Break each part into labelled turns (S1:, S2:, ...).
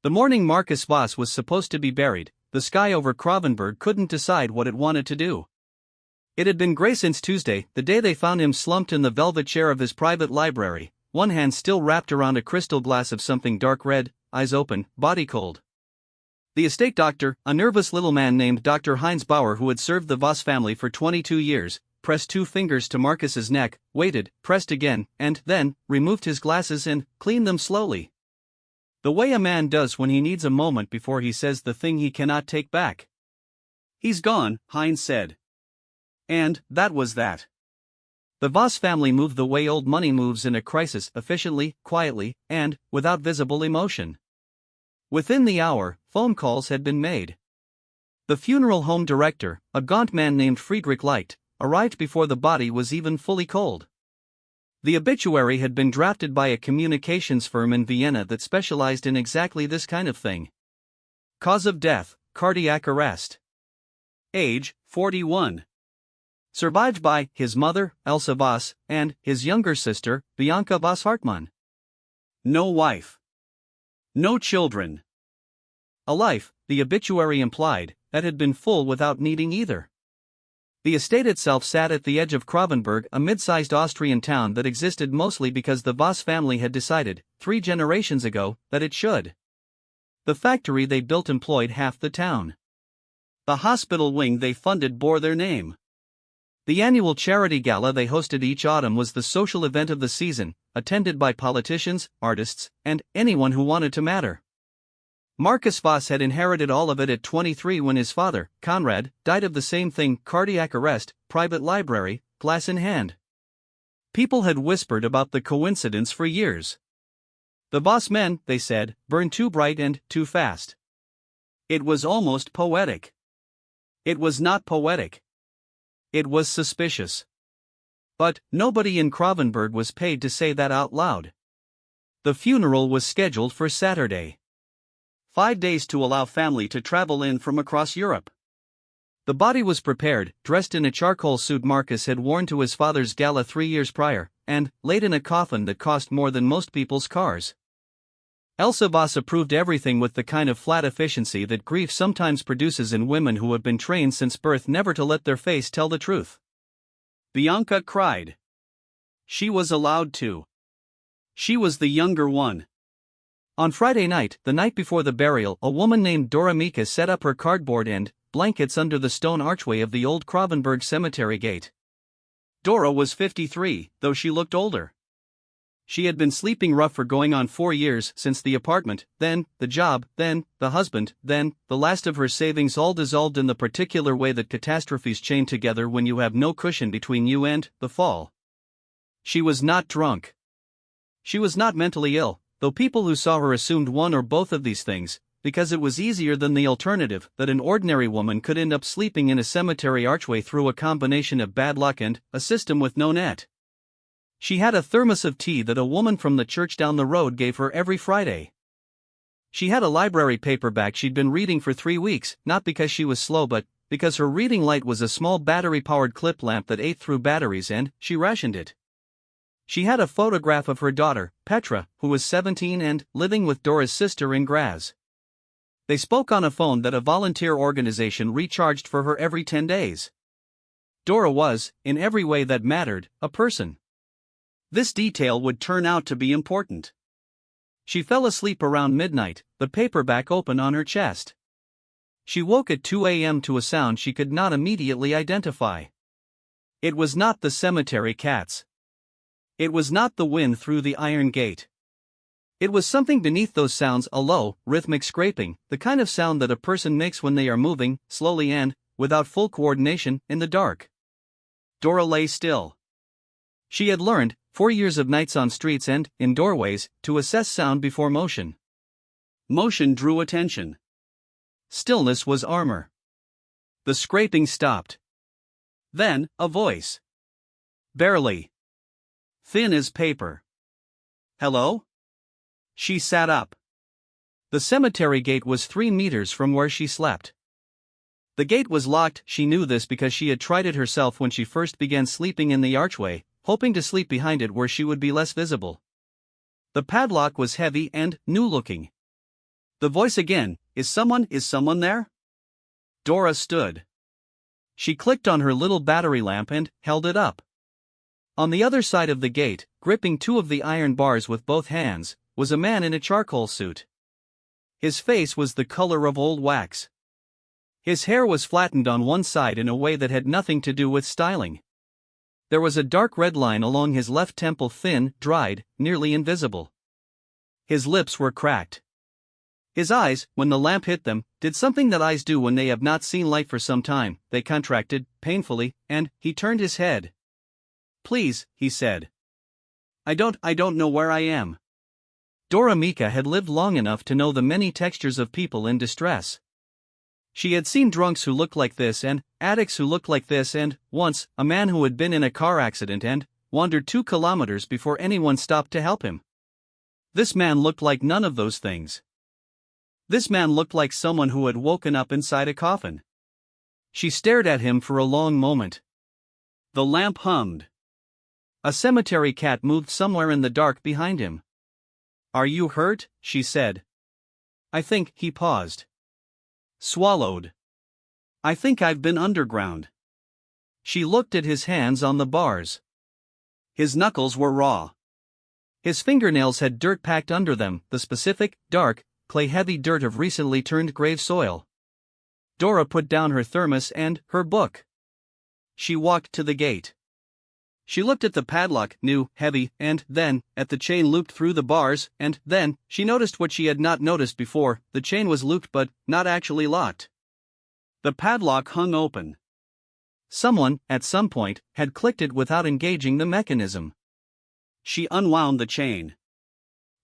S1: The morning Marcus Voss was supposed to be buried, the sky over Kravenberg couldn't decide what it wanted to do. It had been grey since Tuesday, the day they found him slumped in the velvet chair of his private library, one hand still wrapped around a crystal glass of something dark red, eyes open, body cold. The estate doctor, a nervous little man named Dr. Heinz Bauer who had served the Voss family for 22 years, pressed 2 fingers to Marcus's neck, waited, pressed again, and then removed his glasses and cleaned them slowly. The way a man does when he needs a moment before he says the thing he cannot take back. "He's gone," Heinz said. And that was that. The Voss family moved the way old money moves in a crisis, efficiently, quietly, and without visible emotion. Within the hour, phone calls had been made. The funeral home director, a gaunt man named Friedrich Leicht, arrived before the body was even fully cold. The obituary had been drafted by a communications firm in Vienna that specialized in exactly this kind of thing. Cause of death, cardiac arrest. Age, 41. Survived by his mother, Elsa Voss, and his younger sister, Bianca Voss Hartmann. No wife. No children. A life, the obituary implied, that had been full without needing either. The estate itself sat at the edge of Kravenberg, a mid-sized Austrian town that existed mostly because the Voss family had decided, 3 generations ago, that it should. The factory they built employed half the town. The hospital wing they funded bore their name. The annual charity gala they hosted each autumn was the social event of the season, attended by politicians, artists, and anyone who wanted to matter. Marcus Voss had inherited all of it at 23 when his father, Conrad, died of the same thing: cardiac arrest, private library, glass in hand. People had whispered about the coincidence for years. The Voss men, they said, burned too bright and too fast. It was almost poetic. It was not poetic. It was suspicious. But nobody in Kravenberg was paid to say that out loud. The funeral was scheduled for Saturday. 5 days to allow family to travel in from across Europe. The body was prepared, dressed in a charcoal suit Marcus had worn to his father's gala 3 years prior, and laid in a coffin that cost more than most people's cars. Elsa Voss approved everything with the kind of flat efficiency that grief sometimes produces in women who have been trained since birth never to let their face tell the truth. Bianca cried. She was allowed to. She was the younger one. On Friday night, the night before the burial, a woman named Dora Mika set up her cardboard and blankets under the stone archway of the old Kravenberg cemetery gate. Dora was 53, though she looked older. She had been sleeping rough for going on 4 years, since the apartment, then the job, then the husband, then the last of her savings, all dissolved in the particular way that catastrophes chain together when you have no cushion between you and the fall. She was not drunk. She was not mentally ill, though people who saw her assumed one or both of these things, because it was easier than the alternative that an ordinary woman could end up sleeping in a cemetery archway through a combination of bad luck and a system with no net. She had a thermos of tea that a woman from the church down the road gave her every Friday. She had a library paperback she'd been reading for 3 weeks, not because she was slow but because her reading light was a small battery-powered clip lamp that ate through batteries and she rationed it. She had a photograph of her daughter, Petra, who was 17 and living with Dora's sister in Graz. They spoke on a phone that a volunteer organization recharged for her every 10 days. Dora was, in every way that mattered, a person. This detail would turn out to be important. She fell asleep around midnight, the paperback open on her chest. She woke at 2 a.m. to a sound she could not immediately identify. It was not the cemetery cats. It was not the wind through the iron gate. It was something beneath those sounds, a low, rhythmic scraping, the kind of sound that a person makes when they are moving, slowly and, without full coordination, in the dark. Dora lay still. She had learned, 4 years of nights on streets and, in doorways, to assess sound before motion. Motion drew attention. Stillness was armor. The scraping stopped. Then, a voice. Barely. Thin as paper. Hello? She sat up. The cemetery gate was 3 meters from where she slept. The gate was locked. She knew this because she had tried it herself when she first began sleeping in the archway, hoping to sleep behind it where she would be less visible. The padlock was heavy and new-looking. The voice again, is someone there? Dora stood. She clicked on her little battery lamp and held it up. On the other side of the gate, gripping two of the iron bars with both hands, was a man in a charcoal suit. His face was the color of old wax. His hair was flattened on one side in a way that had nothing to do with styling. There was a dark red line along his left temple, thin, dried, nearly invisible. His lips were cracked. His eyes, when the lamp hit them, did something that eyes do when they have not seen light for some time. They contracted, painfully, and he turned his head. "Please," he said. I don't know where I am." Dora Mika had lived long enough to know the many textures of people in distress. She had seen drunks who looked like this and addicts who looked like this and, once, a man who had been in a car accident and wandered 2 kilometers before anyone stopped to help him. This man looked like none of those things. This man looked like someone who had woken up inside a coffin. She stared at him for a long moment. The lamp hummed. A cemetery cat moved somewhere in the dark behind him. "Are you hurt?" she said. "I think," he paused. Swallowed. "I think I've been underground." She looked at his hands on the bars. His knuckles were raw. His fingernails had dirt packed under them, the specific, dark, clay-heavy dirt of recently turned grave soil. Dora put down her thermos and her book. She walked to the gate. She looked at the padlock, new, heavy, and then, at the chain looped through the bars, and then, she noticed what she had not noticed before: the chain was looped but not actually locked. The padlock hung open. Someone, at some point, had clicked it without engaging the mechanism. She unwound the chain.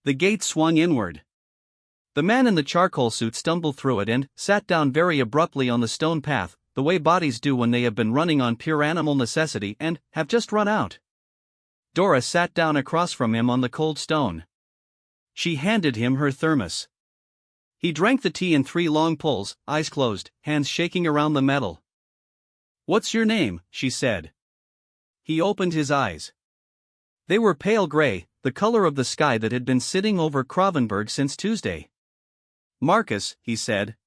S1: The gate swung inward. The man in the charcoal suit stumbled through it and sat down very abruptly on the stone path, the way bodies do when they have been running on pure animal necessity and have just run out. Dora sat down across from him on the cold stone. She handed him her thermos. He drank the tea in 3 long pulls, eyes closed, hands shaking around the metal. "What's your name?" she said. He opened his eyes. They were pale gray, the color of the sky that had been sitting over Kravenberg since Tuesday. "Marcus," he said.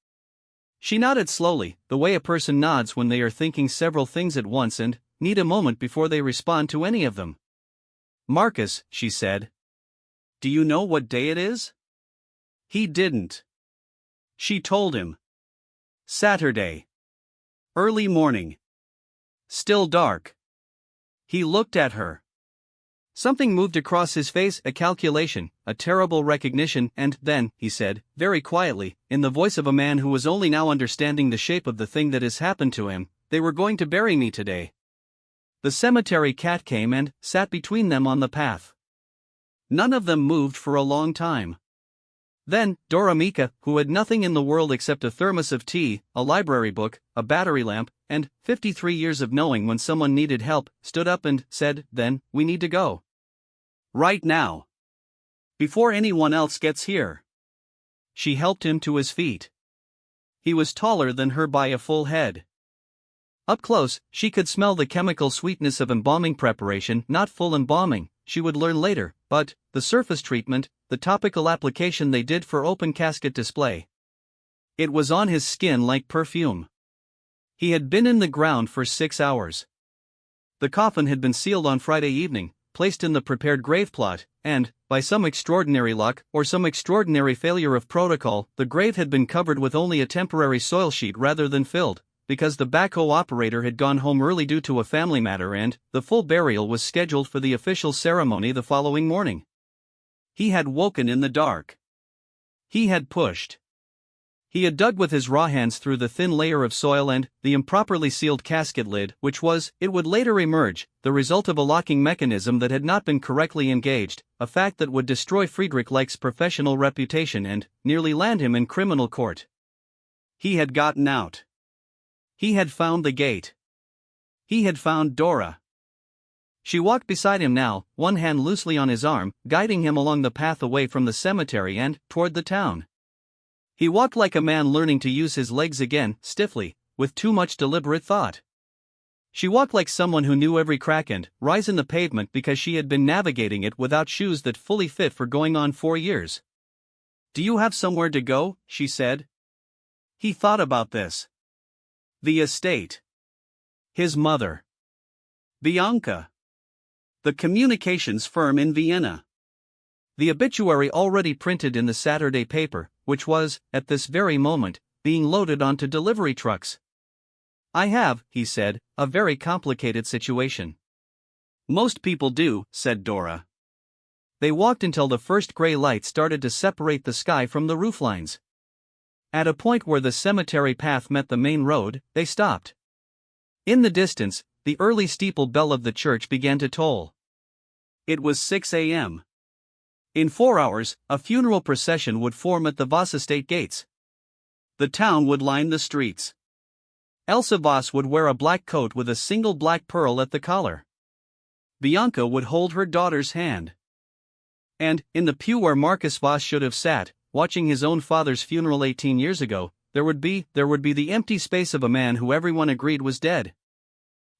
S1: She nodded slowly, the way a person nods when they are thinking several things at once and need a moment before they respond to any of them. "Marcus," she said. "Do you know what day it is?" He didn't. She told him. Saturday. Early morning. Still dark. He looked at her. Something moved across his face, a calculation, a terrible recognition, and then, he said, very quietly, in the voice of a man who was only now understanding the shape of the thing that has happened to him, "They were going to bury me today." The cemetery cat came and sat between them on the path. None of them moved for a long time. Then, Dora Mika, who had nothing in the world except a thermos of tea, a library book, a battery lamp, and 53 years of knowing when someone needed help, stood up and said, "Then, we need to go. Right now. Before anyone else gets here." She helped him to his feet. He was taller than her by a full head. Up close, she could smell the chemical sweetness of embalming preparation, not full embalming, she would learn later, but the surface treatment, the topical application they did for open casket display. It was on his skin like perfume. He had been in the ground for 6 hours. The coffin had been sealed on Friday evening, placed in the prepared grave plot, and, by some extraordinary luck or some extraordinary failure of protocol, the grave had been covered with only a temporary soil sheet rather than filled, because the backhoe operator had gone home early due to a family matter and the full burial was scheduled for the official ceremony the following morning. He had woken in the dark. He had pushed. He had dug with his raw hands through the thin layer of soil and the improperly sealed casket lid, which was, it would later emerge, the result of a locking mechanism that had not been correctly engaged, a fact that would destroy Friedrich Leich's professional reputation and nearly land him in criminal court. He had gotten out. He had found the gate. He had found Dora. She walked beside him now, one hand loosely on his arm, guiding him along the path away from the cemetery and toward the town. He walked like a man learning to use his legs again, stiffly, with too much deliberate thought. She walked like someone who knew every crack and rise in the pavement because she had been navigating it without shoes that fully fit for going on 4 years. Do you have somewhere to go? She said. He thought about this. The estate. His mother. Bianca. The communications firm in Vienna. The obituary already printed in the Saturday paper, which was, at this very moment, being loaded onto delivery trucks. I have, he said, a very complicated situation. Most people do, said Dora. They walked until the first gray light started to separate the sky from the rooflines. At a point where the cemetery path met the main road, they stopped. In the distance, the early steeple bell of the church began to toll. It was 6 a.m. In 4 hours, a funeral procession would form at the Voss estate gates. The town would line the streets. Elsa Voss would wear a black coat with a single black pearl at the collar. Bianca would hold her daughter's hand. And, in the pew where Marcus Voss should have sat, watching his own father's funeral 18 years ago, there would be the empty space of a man who everyone agreed was dead.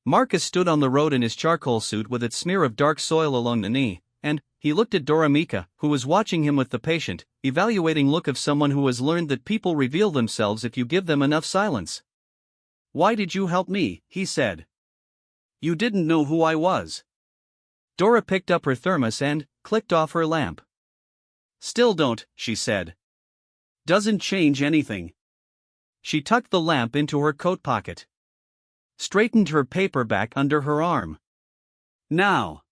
S1: Marcus stood on the road in his charcoal suit with its smear of dark soil along the knee, and he looked at Dora Mika, who was watching him with the patient, evaluating look of someone who has learned that people reveal themselves if you give them enough silence. Why did you help me? He said. You didn't know who I was. Dora picked up her thermos and clicked off her lamp. Still don't, she said. Doesn't change anything. She tucked the lamp into her coat pocket. Straightened her paperback under her arm. Now.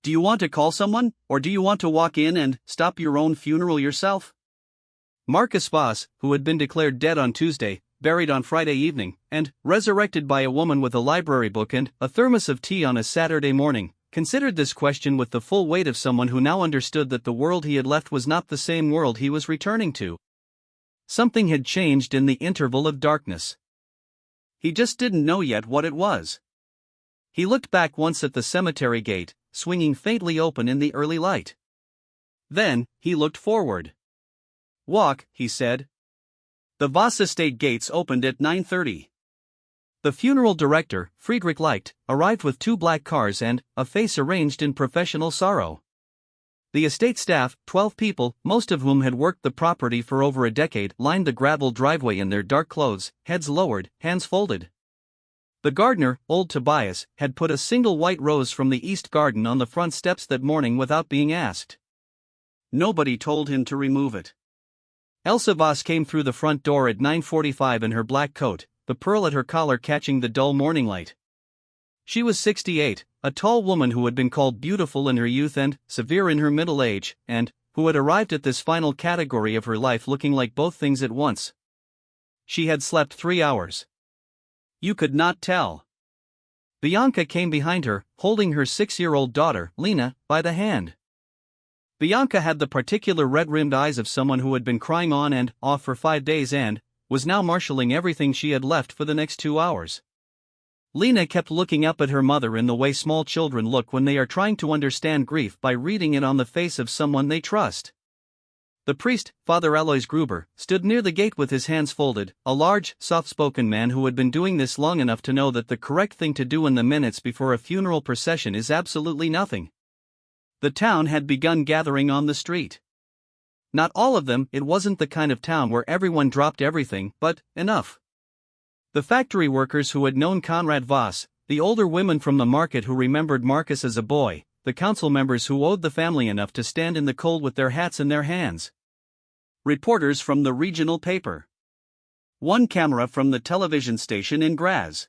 S1: Do you want to call someone, or do you want to walk in and stop your own funeral yourself? Marcus Voss, who had been declared dead on Tuesday, buried on Friday evening, and resurrected by a woman with a library book and a thermos of tea on a Saturday morning, considered this question with the full weight of someone who now understood that the world he had left was not the same world he was returning to. Something had changed in the interval of darkness. He just didn't know yet what it was. He looked back once at the cemetery gate, swinging faintly open in the early light. Then, he looked forward. Walk, he said. The Voss estate gates opened at 9:30. The funeral director, Friedrich Leicht, arrived with 2 black cars and a face arranged in professional sorrow. The estate staff, 12 people, most of whom had worked the property for over a decade, lined the gravel driveway in their dark clothes, heads lowered, hands folded. The gardener, old Tobias, had put a single white rose from the east garden on the front steps that morning without being asked. Nobody told him to remove it. Elsa Voss came through the front door at 9:45 in her black coat, the pearl at her collar catching the dull morning light. She was 68, a tall woman who had been called beautiful in her youth and severe in her middle age, and who had arrived at this final category of her life looking like both things at once. She had slept 3 hours. You could not tell. Bianca came behind her, holding her 6-year-old daughter, Lena, by the hand. Bianca had the particular red-rimmed eyes of someone who had been crying on and off for 5 days and was now marshalling everything she had left for the next 2 hours. Lena kept looking up at her mother in the way small children look when they are trying to understand grief by reading it on the face of someone they trust. The priest, Father Alois Gruber, stood near the gate with his hands folded, a large, soft-spoken man who had been doing this long enough to know that the correct thing to do in the minutes before a funeral procession is absolutely nothing. The town had begun gathering on the street. Not all of them, it wasn't the kind of town where everyone dropped everything, but enough. The factory workers who had known Conrad Voss, the older women from the market who remembered Marcus as a boy, the council members who owed the family enough to stand in the cold with their hats in their hands. Reporters from the regional paper. One camera from the television station in Graz.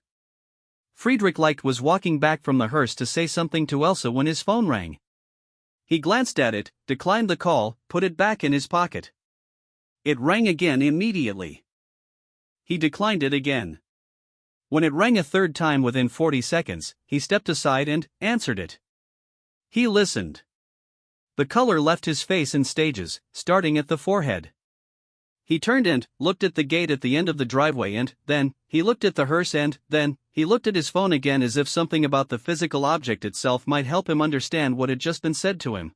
S1: Friedrich Leicht was walking back from the hearse to say something to Elsa when his phone rang. He glanced at it, declined the call, put it back in his pocket. It rang again immediately. He declined it again. When it rang a third time within 40 seconds, he stepped aside and answered it. He listened. The color left his face in stages, starting at the forehead. He turned and looked at the gate at the end of the driveway and then he looked at the hearse and then he looked at his phone again as if something about the physical object itself might help him understand what had just been said to him.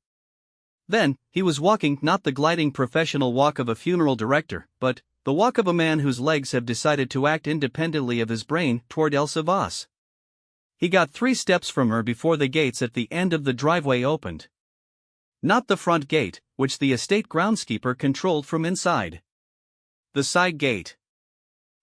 S1: Then, he was walking not the gliding professional walk of a funeral director, but the walk of a man whose legs have decided to act independently of his brain toward Elsa Voss. He got 3 steps from her before the gates at the end of the driveway opened. Not the front gate, which the estate groundskeeper controlled from inside. The side gate.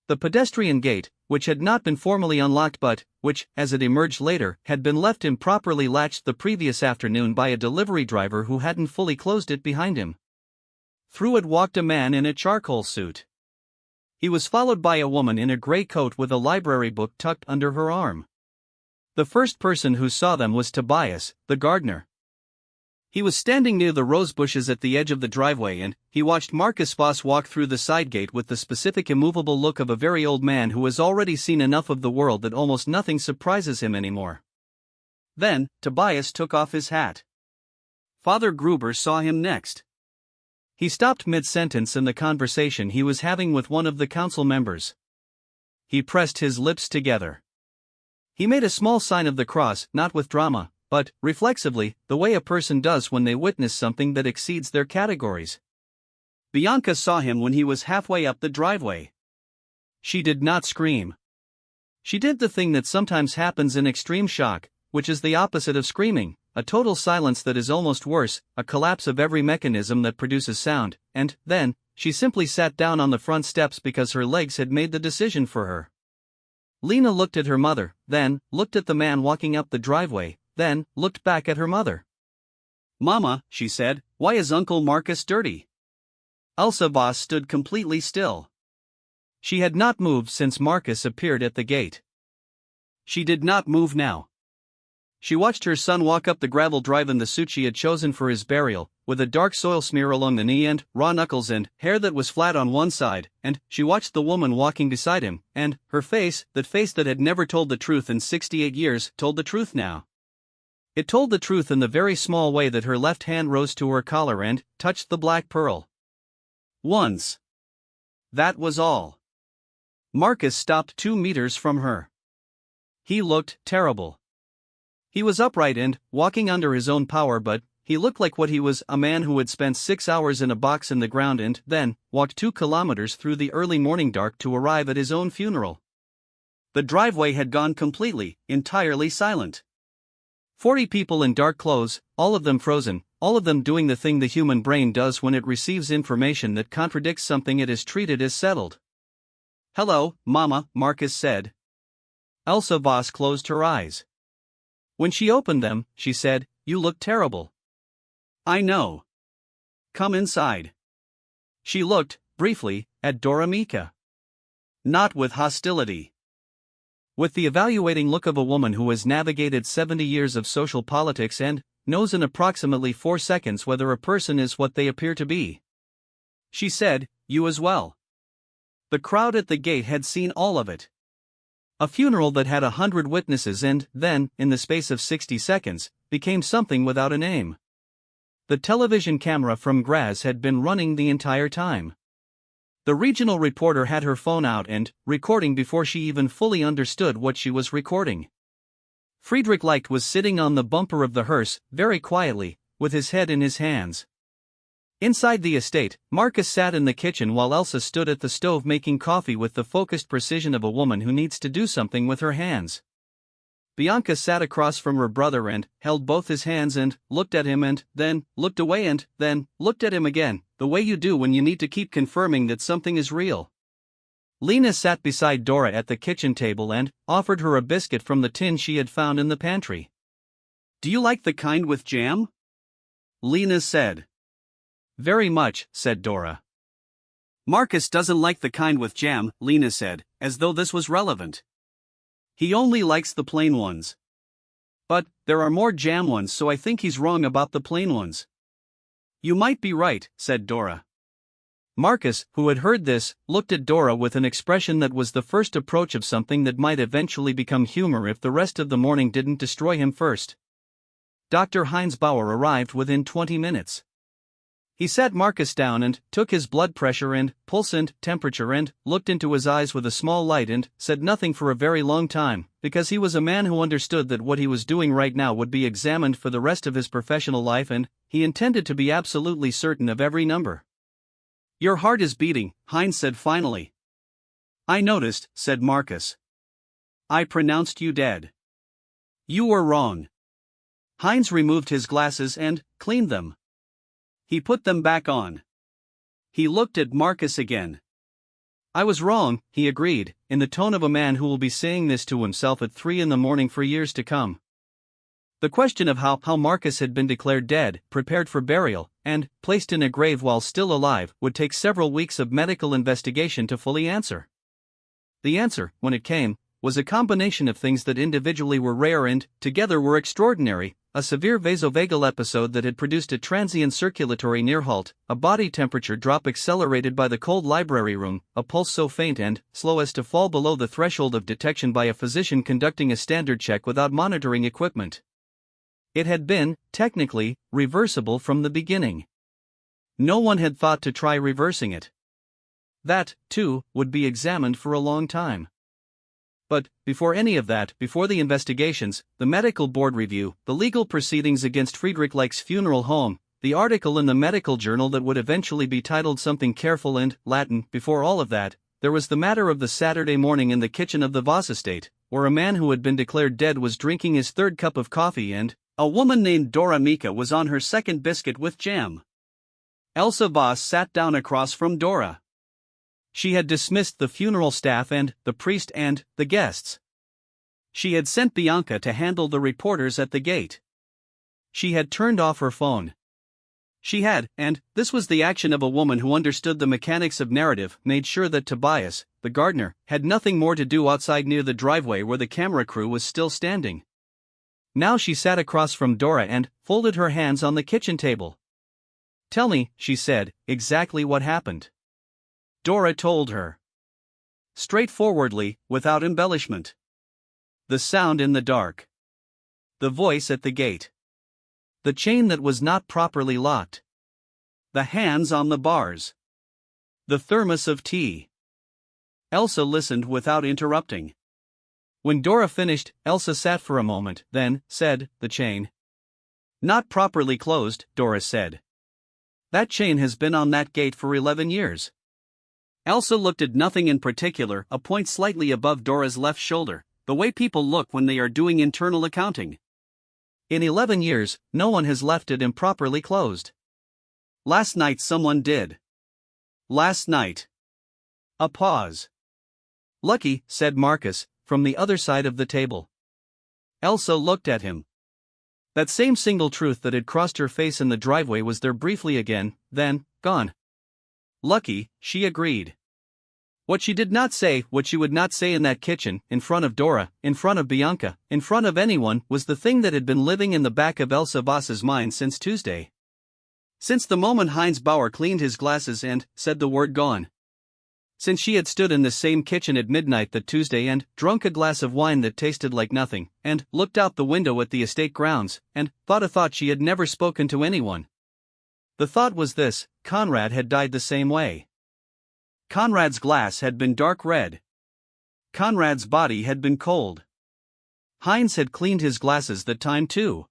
S1: The pedestrian gate, which had not been formally unlocked but, which, as it emerged later, had been left improperly latched the previous afternoon by a delivery driver who hadn't fully closed it behind him. Through it walked a man in a charcoal suit. He was followed by a woman in a gray coat with a library book tucked under her arm. The first person who saw them was Tobias, the gardener. He was standing near the rose bushes at the edge of the driveway and he watched Marcus Voss walk through the side gate with the specific immovable look of a very old man who has already seen enough of the world that almost nothing surprises him anymore. Then, Tobias took off his hat. Father Gruber saw him next. He stopped mid-sentence in the conversation he was having with one of the council members. He pressed his lips together. He made a small sign of the cross, not with drama, but, reflexively, the way a person does when they witness something that exceeds their categories. Bianca saw him when he was halfway up the driveway. She did not scream. She did the thing that sometimes happens in extreme shock, which is the opposite of screaming, a total silence that is almost worse, a collapse of every mechanism that produces sound, and, then, she simply sat down on the front steps because her legs had made the decision for her. Lena looked at her mother, then, looked at the man walking up the driveway, then, looked back at her mother. "Mama," she said, "why is Uncle Marcus dirty?" Elsa Voss stood completely still. She had not moved since Marcus appeared at the gate. She did not move now. She watched her son walk up the gravel drive in the suit she had chosen for his burial, with a dark soil smear along the knee and raw knuckles and hair that was flat on one side, and she watched the woman walking beside him, and her face, that face that had never told the truth in 68 years, told the truth now. It told the truth in the very small way that her left hand rose to her collar and touched the black pearl. Once. That was all. Marcus stopped 2 meters from her. He looked terrible. He was upright and walking under his own power, but he looked like what he was, a man who had spent 6 hours in a box in the ground and then walked 2 kilometers through the early morning dark to arrive at his own funeral. The driveway had gone completely, entirely silent. 40 people in dark clothes, all of them frozen, all of them doing the thing the human brain does when it receives information that contradicts something it has treated as settled. "Hello, Mama," Marcus said. Elsa Voss closed her eyes. When she opened them, she said, "You look terrible." "I know. Come inside." She looked, briefly, at Dora Mika. Not with hostility. With the evaluating look of a woman who has navigated 70 years of social politics and knows in approximately 4 seconds whether a person is what they appear to be. She said, "You as well." The crowd at the gate had seen all of it. A funeral that had 100 witnesses and then, in the space of 60 seconds, became something without a name. The television camera from Graz had been running the entire time. The regional reporter had her phone out and recording before she even fully understood what she was recording. Friedrich Leicht was sitting on the bumper of the hearse, very quietly, with his head in his hands. Inside the estate, Marcus sat in the kitchen while Elsa stood at the stove making coffee with the focused precision of a woman who needs to do something with her hands. Bianca sat across from her brother and held both his hands and looked at him and then looked away and then looked at him again, the way you do when you need to keep confirming that something is real. Lena sat beside Dora at the kitchen table and offered her a biscuit from the tin she had found in the pantry. "Do you like the kind with jam?" Lena said. "Very much," said Dora. "Marcus doesn't like the kind with jam," Lena said, as though this was relevant. "He only likes the plain ones. But there are more jam ones, so I think he's wrong about the plain ones." "You might be right," said Dora. Marcus, who had heard this, looked at Dora with an expression that was the first approach of something that might eventually become humor if the rest of the morning didn't destroy him first. Dr. Heinz Bauer arrived within 20 minutes. He sat Marcus down and took his blood pressure and pulse and temperature and looked into his eyes with a small light and said nothing for a very long time, because he was a man who understood that what he was doing right now would be examined for the rest of his professional life and he intended to be absolutely certain of every number. "Your heart is beating," Heinz said finally. "I noticed," said Marcus. "I pronounced you dead." "You were wrong." Heinz removed his glasses and cleaned them. He put them back on. He looked at Marcus again. I was wrong, he agreed, in the tone of a man who will be saying this to himself at 3 in the morning for years to come. The question of how Marcus had been declared dead, prepared for burial, and placed in a grave while still alive would take several weeks of medical investigation to fully answer. The answer, when it came, was a combination of things that individually were rare and, together, were extraordinary: a severe vasovagal episode that had produced a transient circulatory near halt, a body temperature drop accelerated by the cold library room, a pulse so faint and slow as to fall below the threshold of detection by a physician conducting a standard check without monitoring equipment. It had been, technically, reversible from the beginning. No one had thought to try reversing it. That, too, would be examined for a long time. But, before any of that, before the investigations, the medical board review, the legal proceedings against Friedrich Leich's funeral home, the article in the medical journal that would eventually be titled something careful and Latin, before all of that, there was the matter of the Saturday morning in the kitchen of the Voss estate, where a man who had been declared dead was drinking his third cup of coffee and a woman named Dora Mika was on her second biscuit with jam. Elsa Voss sat down across from Dora. She had dismissed the funeral staff and the priest and the guests. She had sent Bianca to handle the reporters at the gate. She had turned off her phone. She had, and this was the action of a woman who understood the mechanics of narrative, made sure that Tobias, the gardener, had nothing more to do outside near the driveway where the camera crew was still standing. Now she sat across from Dora and folded her hands on the kitchen table. "Tell me," she said, "exactly what happened." Dora told her. Straightforwardly, without embellishment. The sound in the dark. The voice at the gate. The chain that was not properly locked. The hands on the bars. The thermos of tea. Elsa listened without interrupting. When Dora finished, Elsa sat for a moment, then said, "The chain." "Not properly closed," Dora said. "That chain has been on that gate for 11 years. Elsa looked at nothing in particular, a point slightly above Dora's left shoulder, the way people look when they are doing internal accounting. In 11 years, no one has left it improperly closed. Last night someone did. Last night. A pause. "Lucky," said Marcus, from the other side of the table. Elsa looked at him. That same single truth that had crossed her face in the driveway was there briefly again, then gone. Lucky, she agreed. What she did not say, what she would not say in that kitchen, in front of Dora, in front of Bianca, in front of anyone, was the thing that had been living in the back of Elsa Voss's mind since Tuesday. Since the moment Heinz Bauer cleaned his glasses and said the word gone. Since she had stood in the same kitchen at midnight that Tuesday and drunk a glass of wine that tasted like nothing, and looked out the window at the estate grounds, and thought a thought she had never spoken to anyone. The thought was this: Conrad had died the same way. Conrad's glass had been dark red. Conrad's body had been cold. Heinz had cleaned his glasses that time too.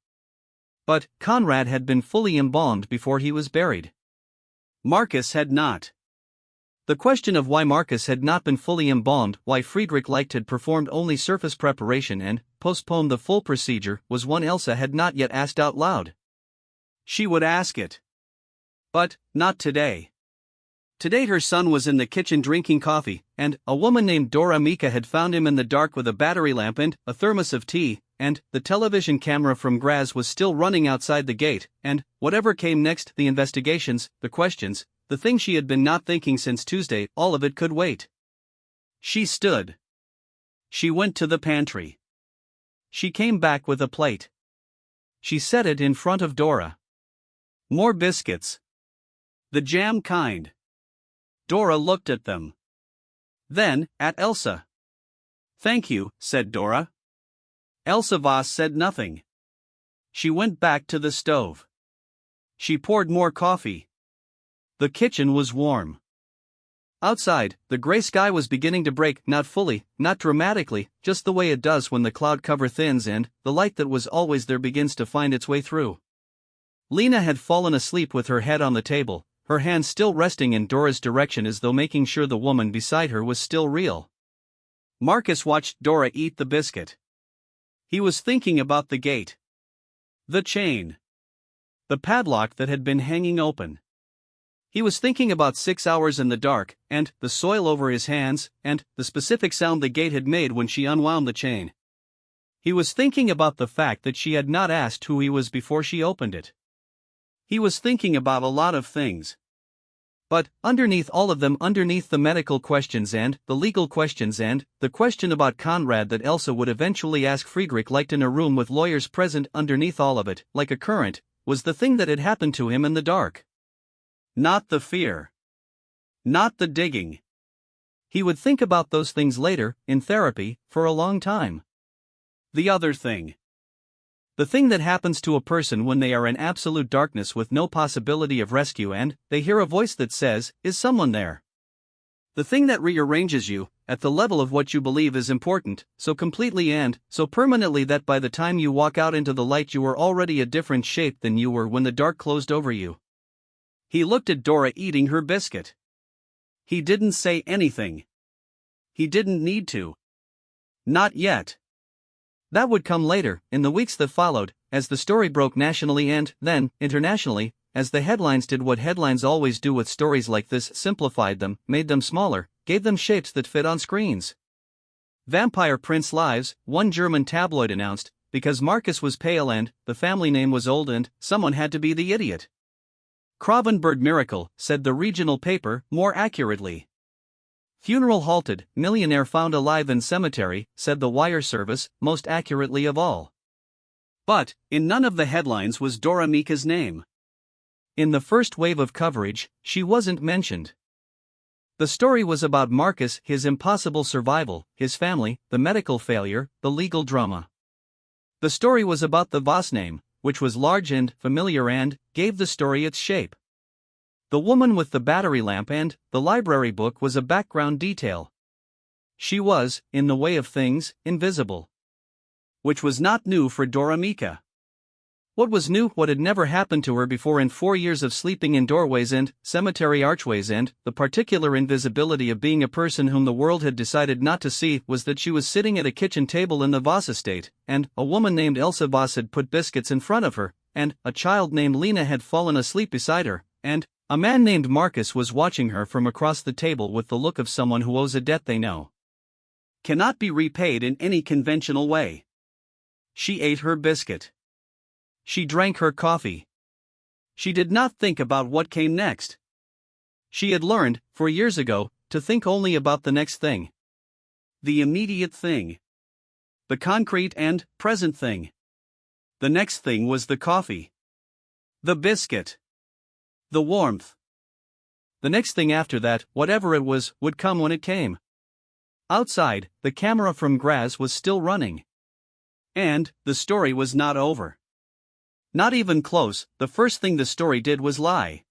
S1: But Conrad had been fully embalmed before he was buried. Marcus had not. The question of why Marcus had not been fully embalmed, why Friedrich Leicht had performed only surface preparation and postponed the full procedure, was one Elsa had not yet asked out loud. She would ask it. But not today. Today her son was in the kitchen drinking coffee, and a woman named Dora Mika had found him in the dark with a battery lamp and a thermos of tea, and the television camera from Graz was still running outside the gate, and whatever came next, the investigations, the questions, the thing she had been not thinking since Tuesday, all of it could wait. She stood. She went to the pantry. She came back with a plate. She set it in front of Dora. More biscuits. The jam kind. Dora looked at them. Then, at Elsa. "Thank you," said Dora. Elsa Voss said nothing. She went back to the stove. She poured more coffee. The kitchen was warm. Outside, the gray sky was beginning to break, not fully, not dramatically, just the way it does when the cloud cover thins and the light that was always there begins to find its way through. Lena had fallen asleep with her head on the table, her hand still resting in Dora's direction as though making sure the woman beside her was still real. Marcus watched Dora eat the biscuit. He was thinking about the gate. The chain. The padlock that had been hanging open. He was thinking about 6 hours in the dark, and the soil over his hands, and the specific sound the gate had made when she unwound the chain. He was thinking about the fact that she had not asked who he was before she opened it. He was thinking about a lot of things. But, underneath all of them, underneath the medical questions and the legal questions and the question about Conrad that Elsa would eventually ask Friedrich, liked in a room with lawyers present, underneath all of it, like a current, was the thing that had happened to him in the dark. Not the fear. Not the digging. He would think about those things later, in therapy, for a long time. The other thing. The thing that happens to a person when they are in absolute darkness with no possibility of rescue and they hear a voice that says, "Is someone there?" The thing that rearranges you, at the level of what you believe is important, so completely and so permanently that by the time you walk out into the light you are already a different shape than you were when the dark closed over you. He looked at Dora eating her biscuit. He didn't say anything. He didn't need to. Not yet. That would come later, in the weeks that followed, as the story broke nationally and, then, internationally, as the headlines did what headlines always do with stories like this: simplified them, made them smaller, gave them shapes that fit on screens. Vampire Prince Lives, one German tabloid announced, because Marcus was pale and the family name was old and someone had to be the idiot. Kravenberg miracle, said the regional paper, more accurately. Funeral halted, millionaire found alive in cemetery, said the wire service, most accurately of all. But, in none of the headlines was Dora Mika's name. In the first wave of coverage, she wasn't mentioned. The story was about Marcus, his impossible survival, his family, the medical failure, the legal drama. The story was about the Voss name, which was large and familiar and gave the story its shape. The woman with the battery lamp and the library book was a background detail. She was, in the way of things, invisible. Which was not new for Dora Mika. What was new, what had never happened to her before in 4 years of sleeping in doorways and cemetery archways and the particular invisibility of being a person whom the world had decided not to see, was that she was sitting at a kitchen table in the Voss estate, and a woman named Elsa Voss had put biscuits in front of her, and a child named Lena had fallen asleep beside her, and a man named Marcus was watching her from across the table with the look of someone who owes a debt they know cannot be repaid in any conventional way. She ate her biscuit. She drank her coffee. She did not think about what came next. She had learned, 4 years ago, to think only about the next thing. The immediate thing. The concrete and present thing. The next thing was the coffee. The biscuit. The warmth. The next thing after that, whatever it was, would come when it came. Outside, the camera from Graz was still running. And the story was not over. Not even close. The first thing the story did was lie.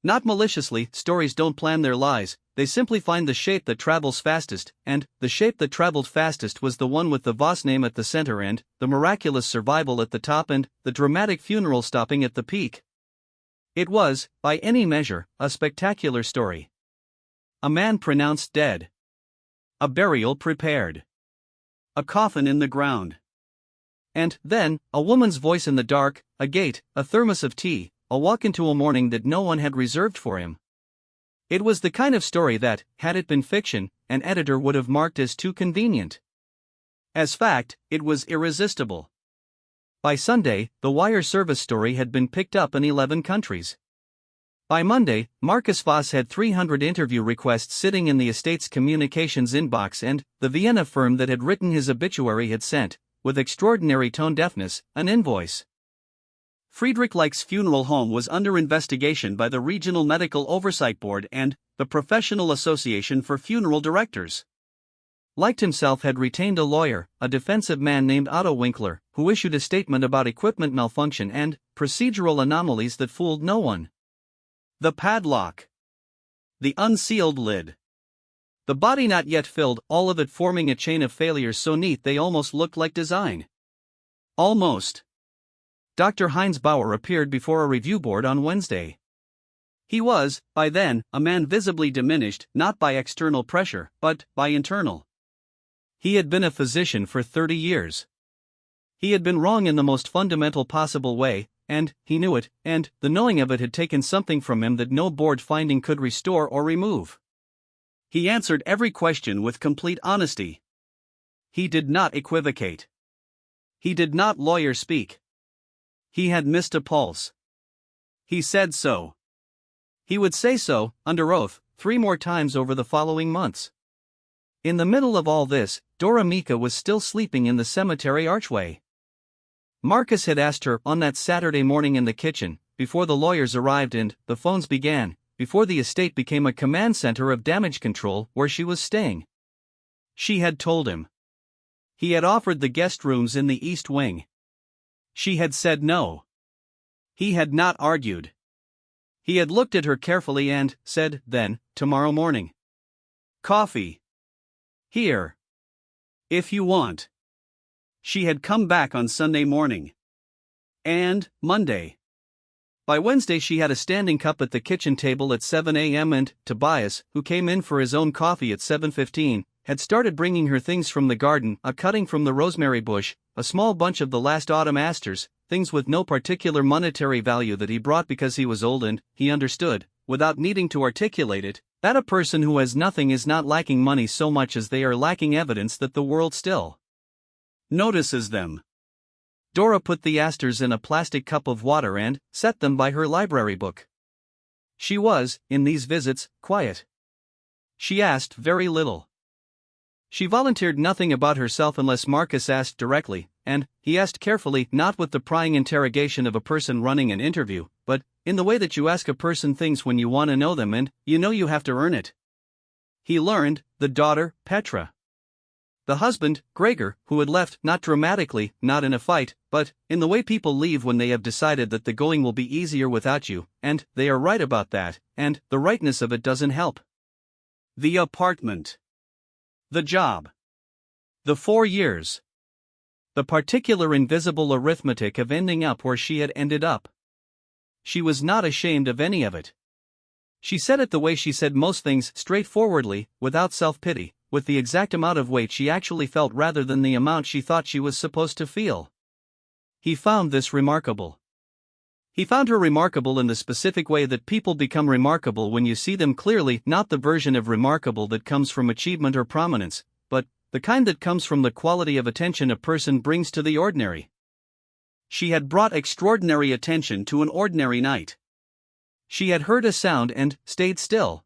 S1: Not maliciously, stories don't plan their lies, they simply find the shape that travels fastest, and the shape that traveled fastest was the one with the Voss name at the center and the miraculous survival at the top and the dramatic funeral stopping at the peak. It was, by any measure, a spectacular story. A man pronounced dead. A burial prepared. A coffin in the ground. And, then, a woman's voice in the dark, a gate, a thermos of tea, a walk into a morning that no one had reserved for him. It was the kind of story that, had it been fiction, an editor would have marked as too convenient. As fact, it was irresistible. By Sunday, the wire service story had been picked up in 11 countries. By Monday, Marcus Voss had 300 interview requests sitting in the estate's communications inbox, and the Vienna firm that had written his obituary had sent, with extraordinary tone deafness, an invoice. Friedrich Leich's funeral home was under investigation by the Regional Medical Oversight Board and the Professional Association for Funeral Directors. Leicht himself had retained a lawyer, a defensive man named Otto Winkler, who issued a statement about equipment malfunction and procedural anomalies that fooled no one. The padlock. The unsealed lid. The body not yet filled, all of it forming a chain of failures so neat they almost looked like design. Almost. Dr. Heinz Bauer appeared before a review board on Wednesday. He was, by then, a man visibly diminished not by external pressure, but by internal. He had been a physician for 30 years. He had been wrong in the most fundamental possible way, and he knew it, and the knowing of it had taken something from him that no board finding could restore or remove. He answered every question with complete honesty. He did not equivocate. He did not lawyer speak. He had missed a pulse. He said so. He would say so, under oath, 3 more times over the following months. In the middle of all this, Dora Mika was still sleeping in the cemetery archway. Marcus had asked her on that Saturday morning in the kitchen, before the lawyers arrived and the phones began, before the estate became a command center of damage control, where she was staying. She had told him. He had offered the guest rooms in the east wing. She had said no. He had not argued. He had looked at her carefully and said, then, tomorrow morning. Coffee. Here. If you want. She had come back on Sunday morning. And Monday. By Wednesday she had a standing cup at the kitchen table at 7 a.m. and Tobias, who came in for his own coffee at 7:15, had started bringing her things from the garden, a cutting from the rosemary bush, a small bunch of the last autumn asters, things with no particular monetary value that he brought because he was old and, he understood, without needing to articulate it, that a person who has nothing is not lacking money so much as they are lacking evidence that the world still notices them. Dora put the asters in a plastic cup of water and set them by her library book. She was, in these visits, quiet. She asked very little. She volunteered nothing about herself unless Marcus asked directly, and he asked carefully, not with the prying interrogation of a person running an interview, but in the way that you ask a person things when you want to know them and you know you have to earn it. He learned, the daughter, Petra. The husband, Gregor, who had left, not dramatically, not in a fight, but in the way people leave when they have decided that the going will be easier without you, and they are right about that, and the rightness of it doesn't help. The apartment. The job. The 4 years. The particular invisible arithmetic of ending up where she had ended up. She was not ashamed of any of it. She said it the way she said most things, straightforwardly, without self-pity, with the exact amount of weight she actually felt rather than the amount she thought she was supposed to feel. He found this remarkable. He found her remarkable in the specific way that people become remarkable when you see them clearly, not the version of remarkable that comes from achievement or prominence, but the kind that comes from the quality of attention a person brings to the ordinary. She had brought extraordinary attention to an ordinary night. She had heard a sound and stayed still.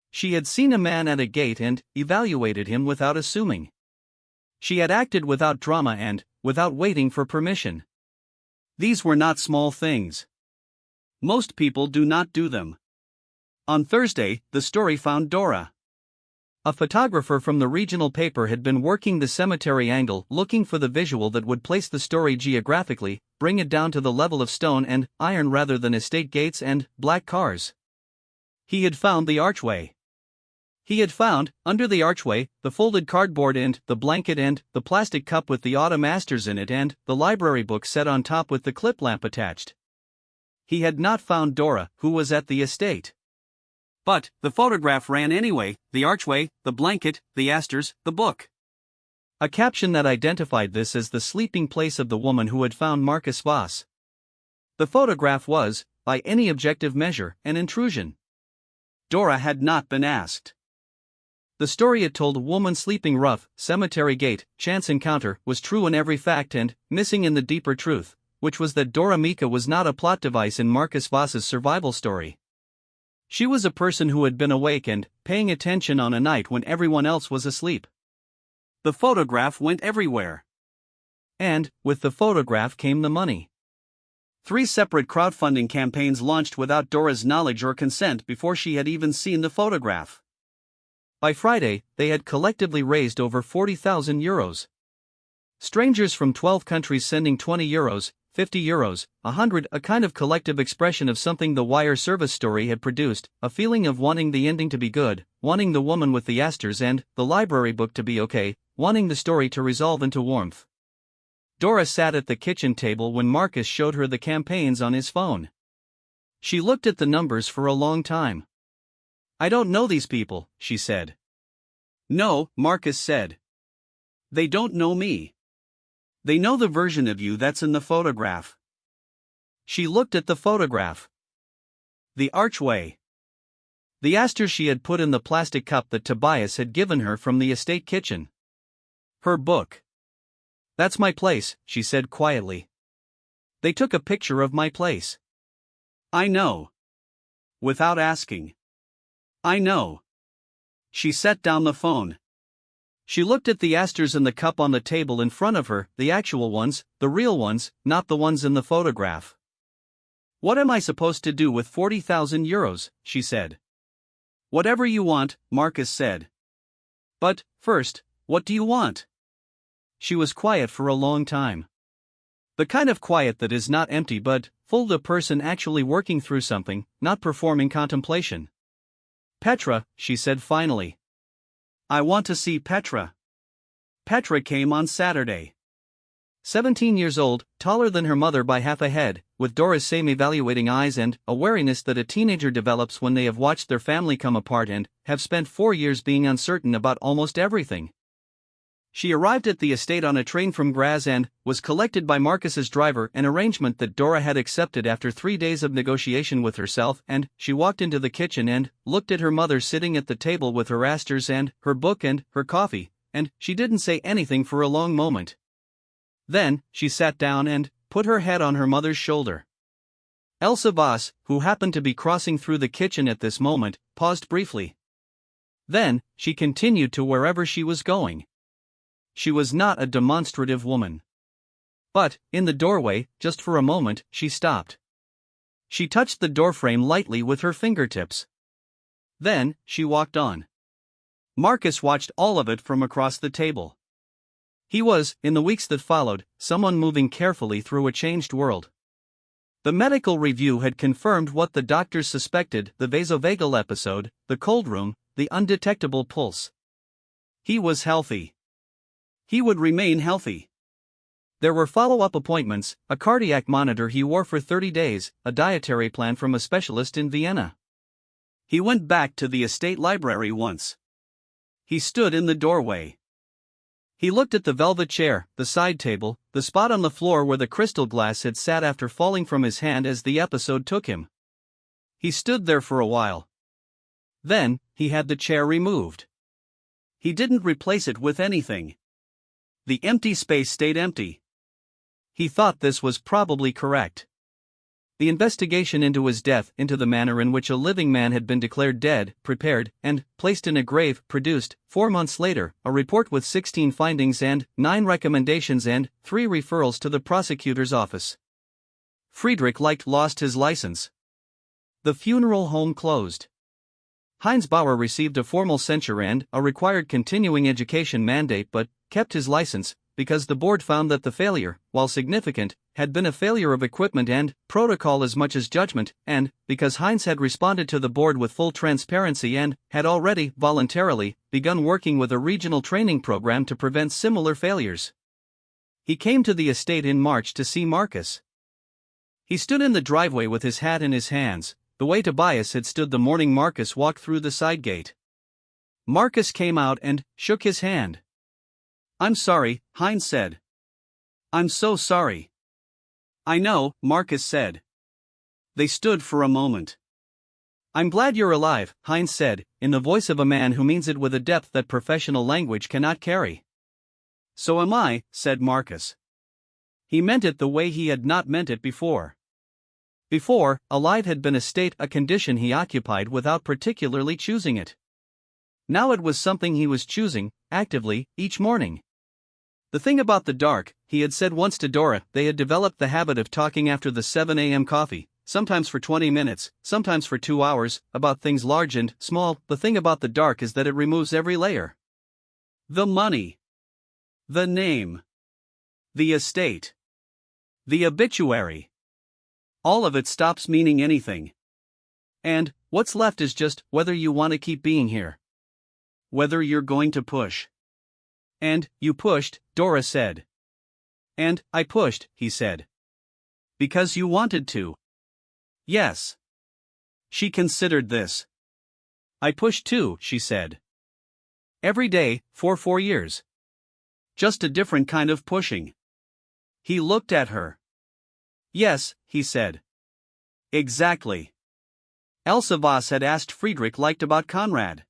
S1: She had seen a man at a gate and evaluated him without assuming. She had acted without drama and without waiting for permission. These were not small things. Most people do not do them. On Thursday, the story found Dora. A photographer from the regional paper had been working the cemetery angle, looking for the visual that would place the story geographically, bring it down to the level of stone and iron rather than estate gates and black cars. He had found the archway. He had found, under the archway, the folded cardboard and the blanket and the plastic cup with the autumn asters in it and the library book set on top with the clip lamp attached. He had not found Dora, who was at the estate. But the photograph ran anyway, the archway, the blanket, the asters, the book. A caption that identified this as the sleeping place of the woman who had found Marcus Voss. The photograph was, by any objective measure, an intrusion. Dora had not been asked. The story it told, a woman sleeping rough, cemetery gate, chance encounter, was true in every fact and missing in the deeper truth, which was that Dora Mika was not a plot device in Marcus Voss's survival story. She was a person who had been awake and paying attention on a night when everyone else was asleep. The photograph went everywhere. And, with the photograph came the money. 3 separate crowdfunding campaigns launched without Dora's knowledge or consent before she had even seen the photograph. By Friday, they had collectively raised over 40,000 euros. Strangers from 12 countries sending 20 euros, 50 euros, 100, a kind of collective expression of something the wire service story had produced, a feeling of wanting the ending to be good, wanting the woman with the asters and the library book to be okay, wanting the story to resolve into warmth. Dora sat at the kitchen table when Marcus showed her the campaigns on his phone. She looked at the numbers for a long time. I don't know these people, she said. No, Marcus said. They don't know me. They know the version of you that's in the photograph. She looked at the photograph. The archway. The asters she had put in the plastic cup that Tobias had given her from the estate kitchen. Her book. "That's my place," she said quietly. "They took a picture of my place." "I know. Without asking." "I know." She set down the phone. She looked at the asters in the cup on the table in front of her, the actual ones, the real ones, not the ones in the photograph. "What am I supposed to do with 40,000 euros?" she said. "Whatever you want," Marcus said. "But, first, what do you want?" She was quiet for a long time. The kind of quiet that is not empty but full, the person actually working through something, not performing contemplation. "Petra," she said finally. "I want to see Petra." Petra came on Saturday. 17 years old, taller than her mother by half a head, with Dora's same evaluating eyes and a wariness that a teenager develops when they have watched their family come apart and have spent 4 years being uncertain about almost everything. She arrived at the estate on a train from Graz and was collected by Marcus's driver, an arrangement that Dora had accepted after 3 days of negotiation with herself, and she walked into the kitchen and looked at her mother sitting at the table with her asters and her book and her coffee, and she didn't say anything for a long moment. Then, she sat down and put her head on her mother's shoulder. Elsa Voss, who happened to be crossing through the kitchen at this moment, paused briefly. Then, she continued to wherever she was going. She was not a demonstrative woman. But, in the doorway, just for a moment, she stopped. She touched the doorframe lightly with her fingertips. Then, she walked on. Marcus watched all of it from across the table. He was, in the weeks that followed, someone moving carefully through a changed world. The medical review had confirmed what the doctors suspected: the vasovagal episode, the cold room, the undetectable pulse. He was healthy. He would remain healthy. There were follow-up appointments, a cardiac monitor he wore for 30 days, a dietary plan from a specialist in Vienna. He went back to the estate library once. He stood in the doorway. He looked at the velvet chair, the side table, the spot on the floor where the crystal glass had sat after falling from his hand as the episode took him. He stood there for a while. Then, he had the chair removed. He didn't replace it with anything. The empty space stayed empty. He thought this was probably correct. The investigation into his death, into the manner in which a living man had been declared dead, prepared, and placed in a grave, produced, 4 months later, a report with 16 findings and 9 recommendations and 3 referrals to the prosecutor's office. Friedrich Leicht lost his license. The funeral home closed. Heinz Bauer received a formal censure and a required continuing education mandate but kept his license, because the board found that the failure, while significant, had been a failure of equipment and protocol as much as judgment, and because Heinz had responded to the board with full transparency and had already, voluntarily, begun working with a regional training program to prevent similar failures. He came to the estate in March to see Marcus. He stood in the driveway with his hat in his hands, the way Tobias had stood the morning Marcus walked through the side gate. Marcus came out and shook his hand. "I'm sorry," Heinz said. "I'm so sorry." "I know," Marcus said. They stood for a moment. "I'm glad you're alive," Heinz said, in the voice of a man who means it with a depth that professional language cannot carry. "So am I," said Marcus. He meant it the way he had not meant it before. Before, alive had been a state, a condition he occupied without particularly choosing it. Now it was something he was choosing, actively, each morning. The thing about the dark, he had said once to Dora, they had developed the habit of talking after the 7 a.m. coffee, sometimes for 20 minutes, sometimes for 2 hours, about things large and small. The thing about the dark is that it removes every layer. The money. The name. The estate. The obituary. All of it stops meaning anything. And what's left is just whether you want to keep being here. Whether you're going to push. "And you pushed," Dora said. "And I pushed," he said. "Because you wanted to." "Yes." She considered this. "I pushed too," she said. "Every day, for 4 years. Just a different kind of pushing." He looked at her. Yes, he said. Exactly. Elsa Voss had asked Friedrich Leicht about Conrad.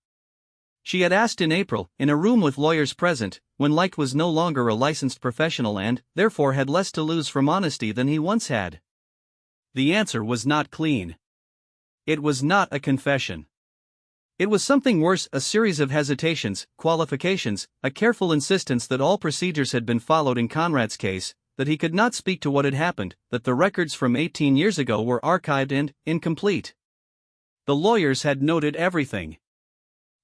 S1: She had asked in April, in a room with lawyers present, when Leicht was no longer a licensed professional and, therefore, had less to lose from honesty than he once had. The answer was not clean. It was not a confession. It was something worse, a series of hesitations, qualifications, a careful insistence that all procedures had been followed in Conrad's case, that he could not speak to what had happened, that the records from 18 years ago were archived and incomplete. The lawyers had noted everything.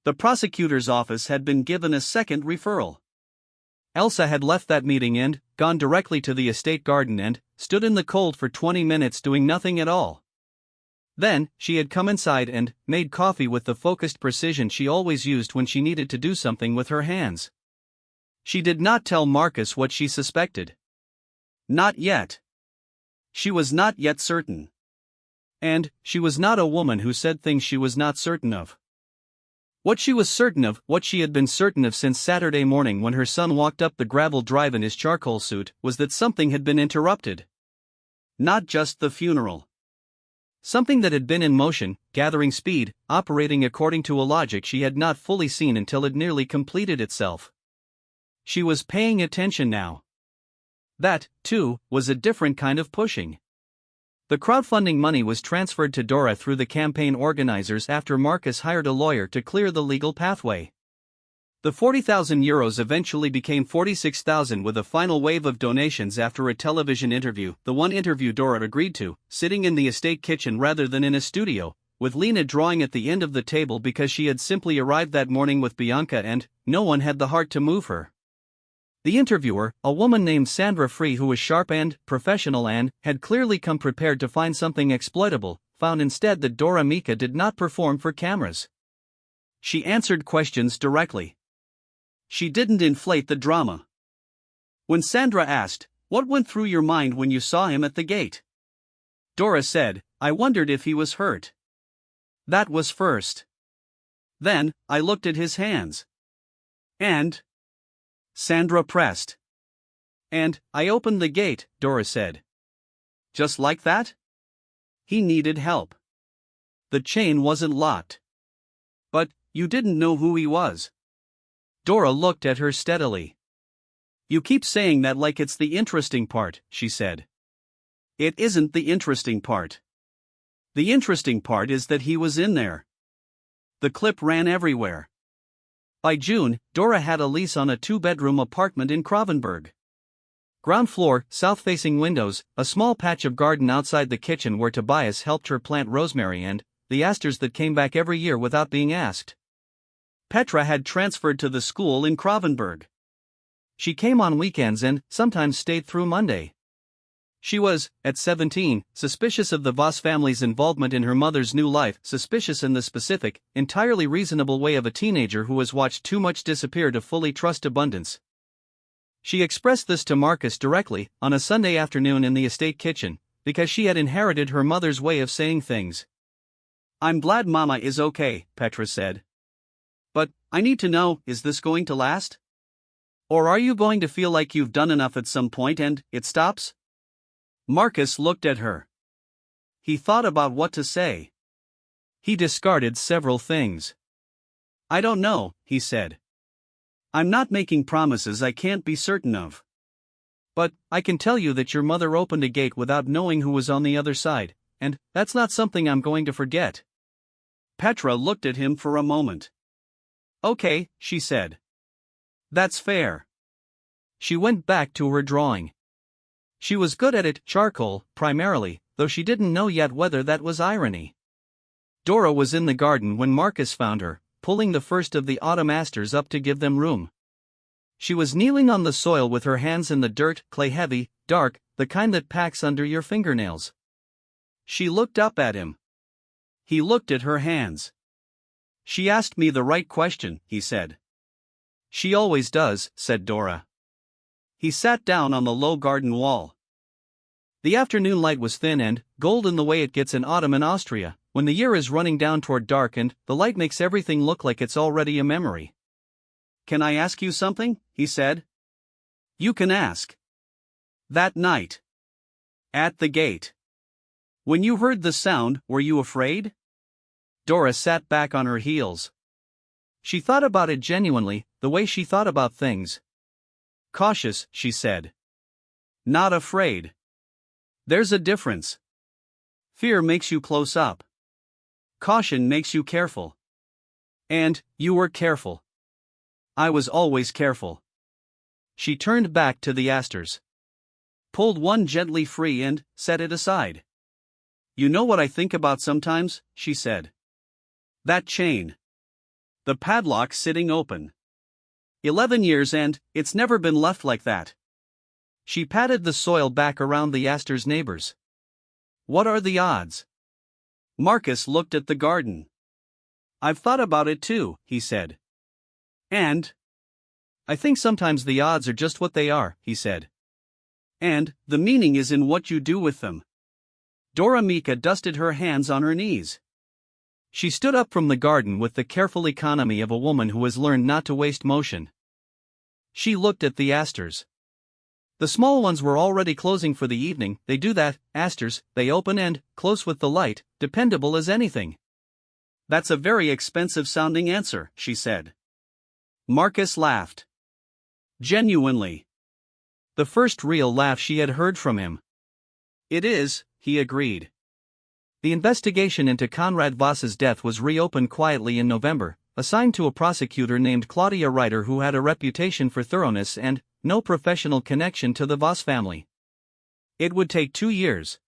S1: The prosecutor's office had been given a second referral. Elsa had left that meeting and gone directly to the estate garden and stood in the cold for 20 minutes doing nothing at all. Then, she had come inside and made coffee with the focused precision she always used when she needed to do something with her hands. She did not tell Marcus what she suspected. Not yet. She was not yet certain. And she was not a woman who said things she was not certain of. What she was certain of, what she had been certain of since Saturday morning when her son walked up the gravel drive in his charcoal suit, was that something had been interrupted. Not just the funeral. Something that had been in motion, gathering speed, operating according to a logic she had not fully seen until it nearly completed itself. She was paying attention now. That, too, was a different kind of pushing. The crowdfunding money was transferred to Dora through the campaign organizers after Marcus hired a lawyer to clear the legal pathway. The €40,000 eventually became $46,000 with a final wave of donations after a television interview, the one interview Dora agreed to, sitting in the estate kitchen rather than in a studio, with Lena drawing at the end of the table because she had simply arrived that morning with Bianca and no one had the heart to move her. The interviewer, a woman named Sandra Free who was sharp and professional and had clearly come prepared to find something exploitable, found instead that Dora Mika did not perform for cameras. She answered questions directly. She didn't inflate the drama. When Sandra asked, "What went through your mind when you saw him at the gate?" Dora said, "I wondered if he was hurt. That was first. Then, I looked at his hands. And..." Sandra pressed. "And, I opened the gate," Dora said. "Just like that?" "He needed help. The chain wasn't locked." "But, you didn't know who he was." Dora looked at her steadily. "You keep saying that like it's the interesting part," she said. "It isn't the interesting part. The interesting part is that he was in there." The clip ran everywhere. By June, Dora had a lease on a 2-bedroom apartment in Kravenberg. Ground floor, south-facing windows, a small patch of garden outside the kitchen where Tobias helped her plant rosemary and the asters that came back every year without being asked. Petra had transferred to the school in Kravenberg. She came on weekends and sometimes stayed through Monday. She was, at 17, suspicious of the Voss family's involvement in her mother's new life, suspicious in the specific, entirely reasonable way of a teenager who has watched too much disappear to fully trust abundance. She expressed this to Marcus directly, on a Sunday afternoon in the estate kitchen, because she had inherited her mother's way of saying things. "I'm glad Mama is okay," Petra said. "But, I need to know, is this going to last? Or are you going to feel like you've done enough at some point and it stops?" Marcus looked at her. He thought about what to say. He discarded several things. "I don't know," he said. "I'm not making promises I can't be certain of. But, I can tell you that your mother opened a gate without knowing who was on the other side, and that's not something I'm going to forget." Petra looked at him for a moment. "Okay," she said. "That's fair." She went back to her drawing. She was good at it, charcoal, primarily, though she didn't know yet whether that was irony. Dora was in the garden when Marcus found her, pulling the first of the autumn asters up to give them room. She was kneeling on the soil with her hands in the dirt, clay-heavy, dark, the kind that packs under your fingernails. She looked up at him. He looked at her hands. "She asked me the right question," he said. "She always does," said Dora. He sat down on the low garden wall. The afternoon light was thin and golden the way it gets in autumn in Austria, when the year is running down toward dark and the light makes everything look like it's already a memory. "Can I ask you something?" he said. "You can ask." That night. At the gate. When you heard the sound, were you afraid? Dora sat back on her heels. She thought about it genuinely, the way she thought about things. Cautious, she said. Not afraid. There's a difference. Fear makes you close up. Caution makes you careful. And, you were careful. I was always careful. She turned back to the asters. Pulled one gently free and set it aside. You know what I think about sometimes, she said. That chain. The padlock sitting open. 11 years and it's never been left like that. She patted the soil back around the aster's neighbors. What are the odds? Marcus looked at the garden. I've thought about it too, he said. And? I think sometimes the odds are just what they are, he said. And, the meaning is in what you do with them. Dora Mika dusted her hands on her knees. She stood up from the garden with the careful economy of a woman who has learned not to waste motion. She looked at the asters. The small ones were already closing for the evening. They do that, asters, they open and close with the light, dependable as anything. That's a very expensive sounding answer, she said. Marcus laughed. Genuinely. The first real laugh she had heard from him. It is, he agreed. The investigation into Conrad Voss's death was reopened quietly in November, assigned to a prosecutor named Claudia Reiter who had a reputation for thoroughness and no professional connection to the Voss family. It would take 2 years.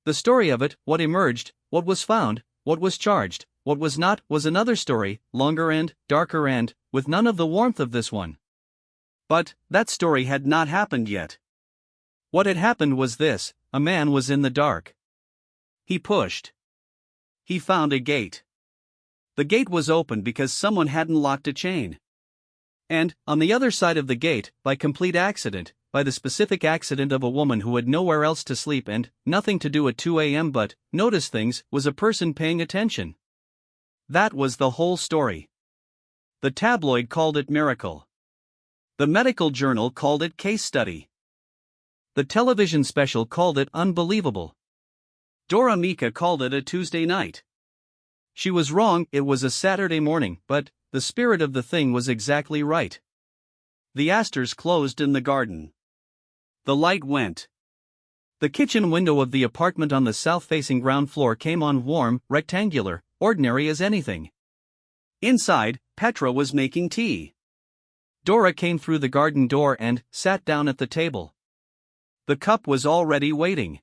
S1: The story of it, what emerged, what was found, what was charged, what was not, was another story, longer and darker and with none of the warmth of this one. But that story had not happened yet. What had happened was this: a man was in the dark. He pushed. He found a gate. The gate was open because someone hadn't locked a chain. And, on the other side of the gate, by complete accident, by the specific accident of a woman who had nowhere else to sleep and nothing to do at 2 a.m. but notice things, was a person paying attention. That was the whole story. The tabloid called it miracle. The medical journal called it case study. The television special called it unbelievable. Dora Mika called it a Tuesday night. She was wrong, it was a Saturday morning, but the spirit of the thing was exactly right. The asters closed in the garden. The light went. The kitchen window of the apartment on the south-facing ground floor came on warm, rectangular, ordinary as anything. Inside, Petra was making tea. Dora came through the garden door and sat down at the table. The cup was already waiting.